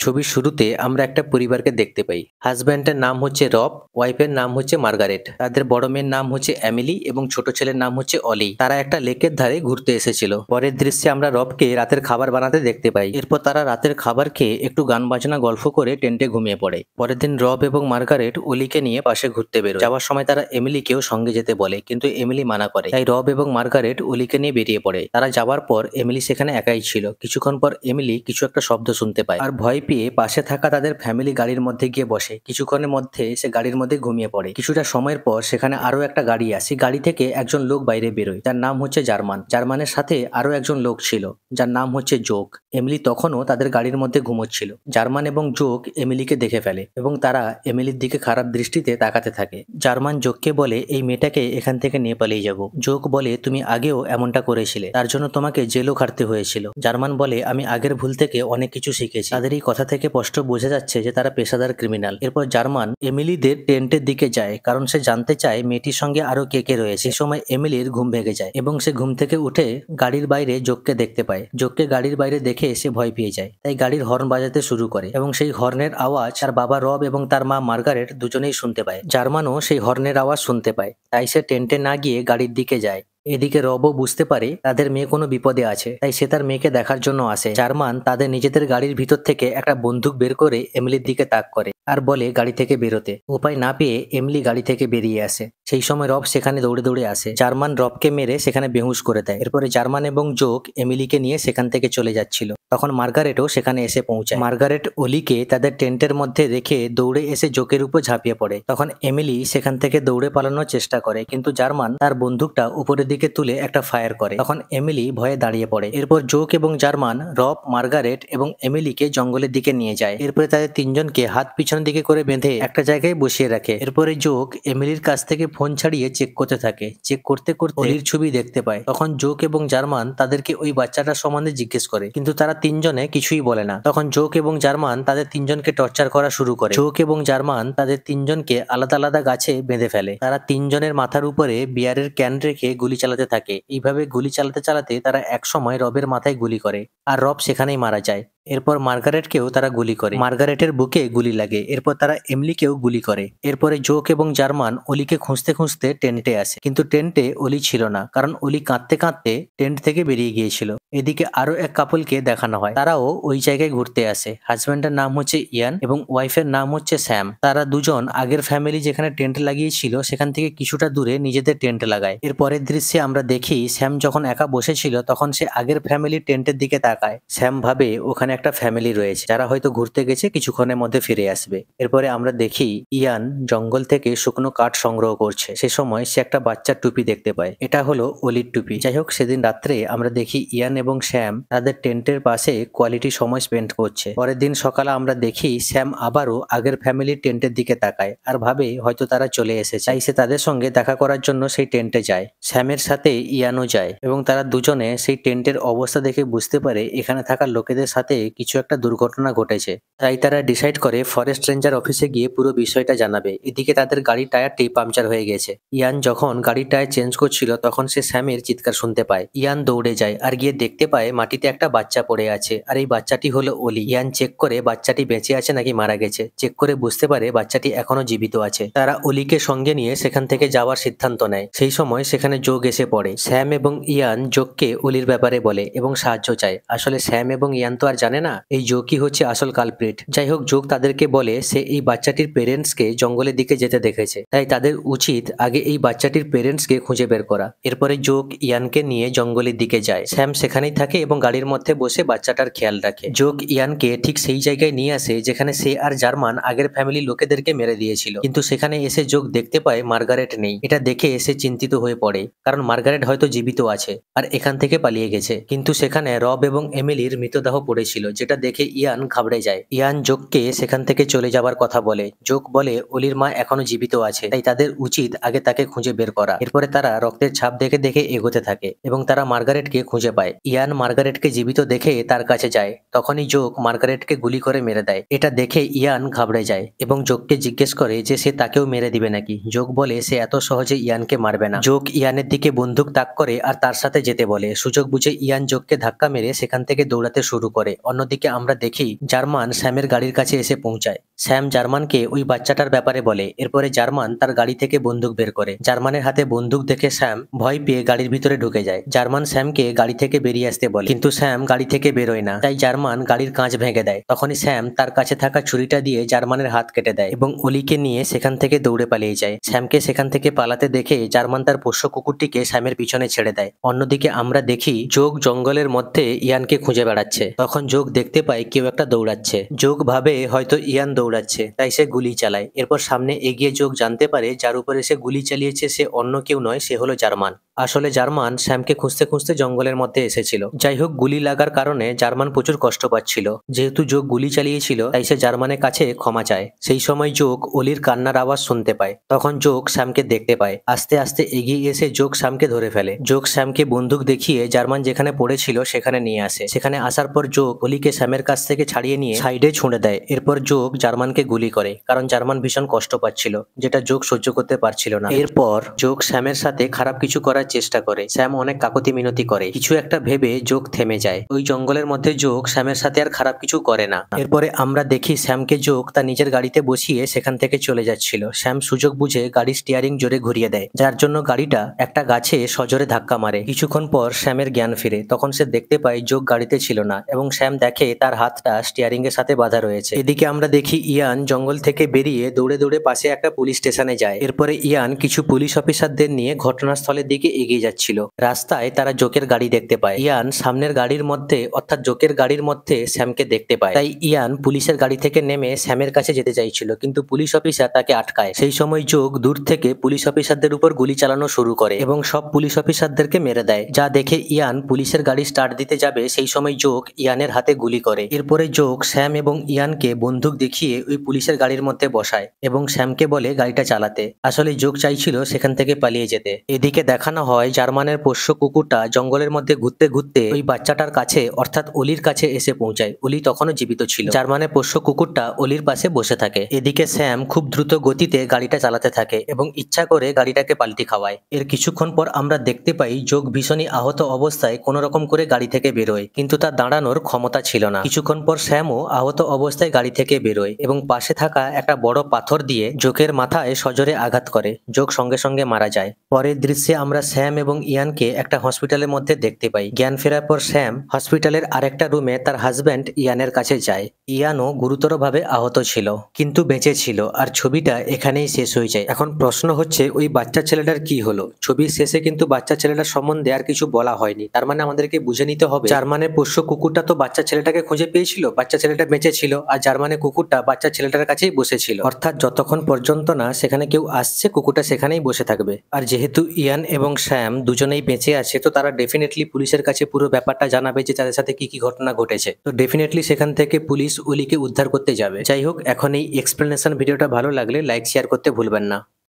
ছবির শুরুতে আমরা একটা পরিবারকে দেখতে পাই। হাজব্যান্ডের নাম হচ্ছে রব, ওয়াইফের নাম হচ্ছে মার্গারেট। তাদের বড় মেয়ের নাম হচ্ছে এমিলি এবং ছোট ছেলের নাম হচ্ছে অলি। তারা একটা লেকের ধারে ঘুরতে এসেছিল। পরের দৃশ্যে আমরা রবকে রাতের খাবার বানাতে দেখতে পাই। এরপর তারা রাতের খাবার খেয়ে একটু গান বাজনা গল্প করে টেন্টে ঘুমিয়ে পড়ে। পরের দিন রব এবং মার্গারেট অলিকে নিয়ে পাশে ঘুরতে বেরোয়। যাওয়ার সময় তারা এমিলিকেও সঙ্গে যেতে বলে, কিন্তু এমিলি মানা করে। তাই রব এবং মার্গারেট অলিকে নিয়ে বেরিয়ে পড়ে। তারা যাওয়ার পর এমিলি সেখানে একাই ছিল। কিছুক্ষণ পর এমিলি কিছু একটা শব্দ শুনতে পায় আর ভয় পেয়ে পাশে থাকা তাদের ফ্যামিলি গাড়ির মধ্যে গিয়ে বসে। কিছুক্ষণের মধ্যে সে গাড়ির মধ্যে ঘুমিয়ে পড়ে। কিছুটা সময়ের পর সেখানে আরো একটা গাড়ি আসে। গাড়ি থেকে একজন লোক বাইরে বেরোয়, যার নাম হচ্ছে জার্মান। জার্মানের সাথে আরো একজন লোক ছিল, যার নাম হচ্ছে জোক। এমিলি তখনও তাদের গাড়ির মধ্যে ঘুমোচ্ছিল। জার্মান এবং জোক এমিলিকে দেখে ফেলে এবং তারা এমিলির দিকে খারাপ দৃষ্টিতে তাকাতে থাকে। জার্মান জোককে বলে, এই মেয়েটাকে এখান থেকে নিয়ে পালিয়ে যাব। জোক বলে, তুমি আগেও এমনটা করেছিলে, তার জন্য তোমাকে জেলও খাটতে হয়েছিল। জার্মান বলে, আমি আগের ভুল থেকে অনেক কিছু শিখেছি। তাদের এই কথা থেকে স্পষ্ট বোঝা যাচ্ছে যে তারা পেশাদার ক্রিমিনাল। এরপর জার্মান এমিলিদের টেন্টের দিকে যায়, কারণ সে জানতে চায় মেয়েটির সঙ্গে আরো কে কে রয়েছে। সে সময় এমিলির ঘুম ভেঙে যায় এবং সে ঘুম থেকে উঠে গাড়ির বাইরে জোককে দেখতে পায়। জোককে গাড়ির বাইরে দেখে সে ভয় পেয়ে যায়, তাই গাড়ির হর্ন বাজাতে শুরু করে এবং সেই হর্নের আওয়াজ তার বাবা রব এবং তার মা মার্গারেট দুজনেই শুনতে পায়। জার্মানও সেই হর্নের আওয়াজ শুনতে পায়, তাই সে টেন্টে না গিয়ে গাড়ির দিকে যায়। এদিকে রবও বুঝতে পারে তাদের মেয়ে কোনো বিপদে আছে, তাই সে তার মেয়েকে দেখার জন্য আসে। জার্মান তাদের নিজেদের গাড়ির ভিতর থেকে একটা বন্দুক বের করে এমিলির দিকে তাক করে আর বলে গাড়ি থেকে বেরোতে। উপায় না পেয়ে এমিলি গাড়ি থেকে বেরিয়ে আসে। সেই সময় রব সেখানে দৌড়ে দৌড়ে আসে। জার্মান রবকে মেরে সেখানে বেহুশ করে দেয়। এরপরে জার্মান এবং জোক এমিলিকে নিয়ে সেখান থেকে চলে যাচ্ছিল। তখন মার্গারেটও সেখানে এসে পৌঁছায়। মার্গারেট অলিকে তাদের টেন্টের মধ্যে রেখে দৌড়ে এসে জোকের উপর ঝাঁপিয়ে পড়ে। তখন এমিলি সেখান থেকে দৌড়ে পালানোর চেষ্টা করে, কিন্তু জার্মান তার বন্দুকটা উপরের দিকে তুলে একটা ফায়ার করে। তখন এমিলি ভয়ে দাঁড়িয়ে পড়ে। এরপর জোক এবং জার্মান রব, মার্গারেট এবং এমিলিকে জঙ্গলের দিকে নিয়ে যায়। এরপরে তাদের তিনজনকে হাত পিছনের দিকে করে বেঁধে একটা জায়গায় বসিয়ে রাখে। এরপরে জোক এমিলির কাছ থেকে ফোন ছাড়িয়ে চেক করতে থাকে। চেক করতে করতে অলির ছবি দেখতে পায়। তখন জোক এবং জার্মান তাদেরকে ওই বাচ্চাটার সম্বন্ধে জিজ্ঞেস করে, কিন্তু তারা তিনজনে কিছুই বলে না। তখন জোক এবং জার্মান তাদের তিনজনকে টর্চার করা শুরু করে। জোক এবং জার্মান তাদের তিনজনকে আলাদা আলাদা গাছে বেঁধে ফেলে। তারা তিনজনের মাথার উপরে বিয়ারের ক্যান রেখে গুলি চালাতে থাকে। এইভাবে গুলি চালাতে চালাতে তারা একসময় রবের মাথায় গুলি করে আর রব সেখানেই মারা যায়। এরপর মার্গারেটকেও তারা গুলি করে। মার্গারেটের বুকে গুলি লাগে। এরপর তারা এমিলিকেও গুলি করে। এরপরে জোক এবং জার্মান অলিকে খুঁজতে খুঁজতে টেন্টে আসে, কিন্তু টেন্টে অলি ছিল না, কারণ অলি কাঁদতে কাঁদতে টেন্ট থেকে বেরিয়ে গিয়েছিল। এদিকে আরো এক কাপলকে দেখানো হয়, তারাও ওই জায়গায় ঘুরতে আসে। হাজব্যান্ডের নাম হচ্ছে ইয়ান এবং ওয়াইফের নাম হচ্ছে স্যাম। তারা দুজন আগের ফ্যামিলি যেখানে টেন্ট লাগিয়েছিল সেখান থেকে কিছুটা দূরে নিজেদের টেন্ট লাগায়। এর পরের দৃশ্যে আমরা দেখি স্যাম যখন একা বসেছিল তখন সে আগের ফ্যামিলির টেন্টের দিকে তাকায়। স্যাম ভাবে ওখানে একটা ফ্যামিলি রয়েছে যারা হয়তো ঘুরতে গেছে, কিছুক্ষণের মধ্যে ফিরে আসবে। এরপরে আমরা দেখি ইয়ান জঙ্গল থেকে শুকনো কাঠ সংগ্রহ করছে। সে সময় সে একটা বাচ্চার টুপি দেখতে পায়। এটা হলো অলির টুপি। যাই হোক, সেদিন রাত্রে আমরা দেখি ইয়ান এবং স্যাম তাদের টেন্টের পাশে কোয়ালিটি সময় স্পেন্ড করছে। পরের দিন সকালে আমরা দেখি স্যাম আবারও আগের ফ্যামিলির টেন্টের দিকে তাকায় আর ভাবে হয়তো তারা চলে এসেছে, তাই সে তাদের সঙ্গে দেখা করার জন্য সেই টেন্টে যায়। স্যামের সাথে ইয়ানও যায় এবং তারা দুজনে সেই টেন্টের অবস্থা দেখে বুঝতে পারে এখানে থাকা লোকেদের সাথে কিছু একটা দুর্ঘটনা ঘটেছে। তাই তারা ডিসাইড করে ফরেস্ট রেঞ্জার অফিসে গিয়ে পুরো বিষয়টা জানাবে। এদিকে তাদের গাড়ির টায়ারটি পাংচার হয়ে গেছে। ইয়ান যখন গাড়ির টায়ার চেঞ্জ করছিল তখন সে স্যামের চিৎকার শুনতে পায়। ইয়ান দৌড়ে যায় আর গিয়ে দেখতে পায় মাটিতে একটা বাচ্চা পড়ে আছে আর এই বাচ্চাটি হলো অলি। ইয়ান চেক করে বাচ্চাটি বেঁচে আছে নাকি মারা গেছে। চেক করে বুঝতে পারে বাচ্চাটি এখনো জীবিত আছে। তারা অলিকে সঙ্গে নিয়ে সেখান থেকে যাওয়ার সিদ্ধান্ত নেয়। সেই সময় সেখানে জোক এসে পড়ে। স্যাম এবং ইয়ান জোককে অলির ব্যাপারে বলে এবং সাহায্য চায়। আসলে স্যাম এবং ইয়ান তো আর জানে না এই জোকই হচ্ছে আসল কালপ্রিট। যাই হোক, জোক তাদেরকে বলে সে এই বাচ্চাটির পেরেন্টসকে জঙ্গলের দিকে যেতে দেখেছে, তাই তাদের উচিত আগে এই বাচ্চাটির পেরেন্টসকে খুঁজে বের করা। এরপরে জোক ইয়ানকে নিয়ে জঙ্গলের দিকে যায়। স্যাম সেখানেই থাকে এবং গাড়ির মধ্যে বসে বাচ্চাটার খেয়াল রাখে। জোক ইয়ানকে ঠিক সেই জায়গায় নিয়ে আসে যেখানে সে আর জার্মান আগের ফ্যামিলি লোকেদেরকে মেরে দিয়েছিল, কিন্তু সেখানে এসে জোক দেখতে পায় মার্গারেট নেই। এটা দেখে সে চিন্তিত হয়ে পড়ে, কারণ মার্গারেট হয়তো জীবিত আছে আর এখান থেকে পালিয়ে গেছে। কিন্তু সেখানে রব এবং এমিলির মৃতদেহ পড়েছিল, যেটা দেখে ইয়ান ঘাবড়ে যায়। ইয়ান জোককে সেখান থেকে চলে যাবার কথা বলে। জোক বলে অলির মা এখনো জীবিত আছে, তাই তাদের উচিত আগে তাকে খুঁজে বের করা। এরপরে তারা রক্তের ছাপ দেখে দেখে এগোতে থাকে এবং তারা মার্গারেটকে খুঁজে পায়। ইয়ান মার্গারেটকে জীবিত দেখে তার কাছে যায়। তখনই জোক মার্গারেটকে গুলি করে মেরে দেয়। এটা দেখে ইয়ান ঘাবড়ে যায় এবং জোককে জিজ্ঞেস করে যে সে তাকেও মেরে দিবে নাকি। জোক বলে সে এত সহজে ইয়ানকে মারবে না। জোক ইয়ানের দিকে বন্দুক তাক করে আর তার সাথে যেতে বলে। সুযোগ বুঝে ইয়ান জোককে ধাক্কা মেরে সেখান থেকে দৌড়াতে শুরু করে। অন্যদিকে আমরা দেখি জার্মান স্যামের গাড়ির কাছে এসে পৌঁছায়। স্যাম জার্মানকে ওই বাচ্চাটার ব্যাপারে বলে। এরপরে জার্মান তার গাড়ি থেকে বন্দুক বের করে। জার্মানের হাতে বন্দুক দেখে স্যাম ভয় পেয়ে গাড়ির ভিতরে ঢুকে যায়। জার্মান স্যামকে গাড়ি থেকে বেরিয়ে আসতে বলে, কিন্তু স্যাম গাড়ি থেকে বেরোয় না। তাই জার্মান গাড়ির কাঁচ ভেঙে দেয়। তখনই স্যাম তার কাছে থাকা ছুরিটা দিয়ে জার্মানের হাত কেটে দেয় এবং অলিকে নিয়ে সেখান থেকে দৌড়ে পালিয়ে যায়। স্যামকে সেখান থেকে পালাতে দেখে জার্মান তার পোষ্য কুকুরটিকে স্যামের পিছনে ছেড়ে দেয়। অন্যদিকে আমরা দেখি যোগ জঙ্গলের মধ্যে ইয়ানকে খুঁজে বেড়াচ্ছে। তখন যোগ দেখতে পায় কেউ একটা দৌড়াচ্ছে। যোগ ভাবে হয়তো ইয়ান দৌড়াচ্ছে, তাই সে গুলি চালায়। এরপর সামনে এগিয়ে যোগ জানতে পারে যার উপরে সে গুলি চালিয়েছে সে অন্য কেউ নয়, সে হলো জার্মান। আসলে জার্মান স্যামকে খুঁজতে খুঁজতে জঙ্গলের মধ্যে এসেছিল। যাই হোক, গুলি লাগার কারণে জার্মান প্রচুর কষ্ট পাচ্ছিল। যেহেতু যোগ গুলি চালিয়েছিল তাই সে জার্মানের কাছে ক্ষমা চায়। সেই সময় যোগ অলির কান্নার আওয়াজ শুনতে পায়। তখন যোগ স্যামকে দেখতে পায়। আস্তে আস্তে এগিয়ে এসে যোগ স্যামকে ধরে ফেলে। যোগ স্যামকে বন্দুক দেখিয়ে জার্মান যেখানে পড়েছিল সেখানে নিয়ে আসে। সেখানে আসার পর যোগ অলিকে স্যামের কাছ থেকে ছাড়িয়ে নিয়ে সাইডে ছুঁড়ে দেয়। এরপর যোগ জার্মানকে গুলি করে, কারণ জার্মান ভীষণ কষ্ট পাচ্ছিল, যেটা যোগ সহ্য করতে পারছিল না। এরপর যোগ স্যামের সাথে খারাপ কিছু করার চেষ্টা করে। স্যাম অনেক কাকুতি মিনতি করে। কিছু একটা ভেবে যোগ থেমে যায়। ওই জঙ্গলের মধ্যে যোগ স্যামের সাথে আর খারাপ কিছু করে না। এরপরে আমরা দেখি স্যামকে যোগ তার নিজের গাড়িতে বসিয়ে সেখান থেকে চলে যাচ্ছিল। স্যাম সুযোগ বুঝে গাড়ির স্টিয়ারিং জোরে ঘুরিয়ে দেয়, যার জন্য গাড়িটা একটা গাছে সজোরে ধাক্কা মারে। কিছুক্ষণ পর স্যামের জ্ঞান ফিরে। তখন সে দেখতে পায় যোগ গাড়িতে ছিল না এবং স্যাম দেখে তার হাতটা স্টিয়ারিং এর সাথে বাঁধা রয়েছে। এদিকে আমরা দেখি ইয়ান জঙ্গল থেকে বেরিয়ে দৌড়ে দৌড়ে পাশে একটা পুলিশ স্টেশনে যায়। এরপরে ইয়ান কিছু পুলিশ অফিসারদের নিয়ে ঘটনাস্থলের দিকে এগিয়ে যাচ্ছিল। রাস্তায় তারা জোকের গাড়ি দেখতে পায়। ইয়ান সামনের গাড়ির মধ্যে অর্থাৎ জোকের গাড়ির মধ্যে স্যামকে দেখতে পায়। তাই ইয়ান পুলিশের গাড়ি থেকে নেমে স্যামের কাছে যেতে চাইছিল, কিন্তু পুলিশ অফিসার তাকে আটকায়। সেই সময় যোগ দূর থেকে পুলিশ অফিসারদের উপর গুলি চালানো শুরু করে এবং সব পুলিশ অফিসারদেরকে মেরে দেয়। যা দেখে ইয়ান পুলিশের গাড়ি স্টার্ট দিতে যাবে, সেই সময় যোগ ইয়ানের হাতে গুলি করে। এরপরে যোগ স্যাম এবং ইয়ানকে বন্দুক দেখিয়ে ওই পুলিশের গাড়ির মধ্যে বসায় এবং স্যামকে বলে গাড়িটা চালাতে। আসলে যোগ চাইছিল সেখান থেকে পালিয়ে যেতে। এদিকে দেখানো হয় জার্মানের পোষ্য কুকুরটা জঙ্গলের মধ্যে ঘুরতে ঘুরতে ওই বাচ্চাটার কাছে অর্থাৎ অলির কাছে এসে পৌঁছায়। অলি তখনও জীবিত ছিল। জার্মানের পোষ্য কুকুরটা অলির পাশে বসে থাকে। এদিকে স্যাম খুব দ্রুত গতিতে গাড়িটা চালাতে থাকে এবং ইচ্ছা করে গাড়িটাকে পাল্টি খাওয়ায়। এর কিছুক্ষণ পর আমরা দেখতে পাই যোগ ভীষণই আহত অবস্থায় কোনো রকম করে গাড়ি থেকে বেরোয়, কিন্তু তার দাঁড়ানোর ক্ষমতা ছিল না। কিছুক্ষণ পর স্যামও আহত অবস্থায় গাড়ি থেকে বেরোয় এবং পাশে থাকা একটা বড় পাথর দিয়ে যোগের মাথায় সজোরে আঘাত করে। যোগ সঙ্গে সঙ্গে মারা যায়। পরের দৃশ্যে আমরা স্যাম এবং ইয়ানকে একটা হসপিটালের মধ্যে দেখতে পাই। জ্ঞান ফেরার পর স্যাম হসপিটালের আরেকটা রুমে তার হাজব্যান্ড ইয়ানের কাছে যায়। ইয়ানও গুরুতরভাবে আহত ছিল, কিন্তু বেঁচে ছিল। আর ছবিটা এখানেই শেষ হয়ে যায়। এখন প্রশ্ন হচ্ছে ওই বাচ্চা ছেলেটার কি হলো? ছবির শেষে কিন্তু বাচ্চা ছেলেটার সম্বন্ধে আর কিছু বলা হয়নি। তার মানে আমাদেরকে বুঝে নিতে হবে জার্মানের পোষ্য কুকুরটা তো বাচ্চা ছেলেটাকে খুঁজে পেয়েছিল, বাচ্চা ছেলেটা বেঁচে ছিল, আর জার্মানের কুকুরটা বাচ্চা ছেলেটার কাছেই বসেছিল। অর্থাৎ যতক্ষণ পর্যন্ত না সেখানে কেউ আসছে, কুকুরটা সেখানেই বসে থাকবে। আর যেহেতু ইয়ান এবং স্যাম দুজনেই বেঁচে আছে, তো তারা ডেফিনেটলি পুলিশের কাছে পুরো ব্যাপারটা জানাবে যে তাদের সাথে কি কি ঘটনা ঘটেছে। তো ডেফিনেটলি সেখান থেকে পুলিশ অলিকে উদ্ধার করতে যাবে। যাই হোক, এখন এই এক্সপ্লেনেশন ভিডিওটা ভালো লাগলে লাইক শেয়ার করতে ভুলবেন না।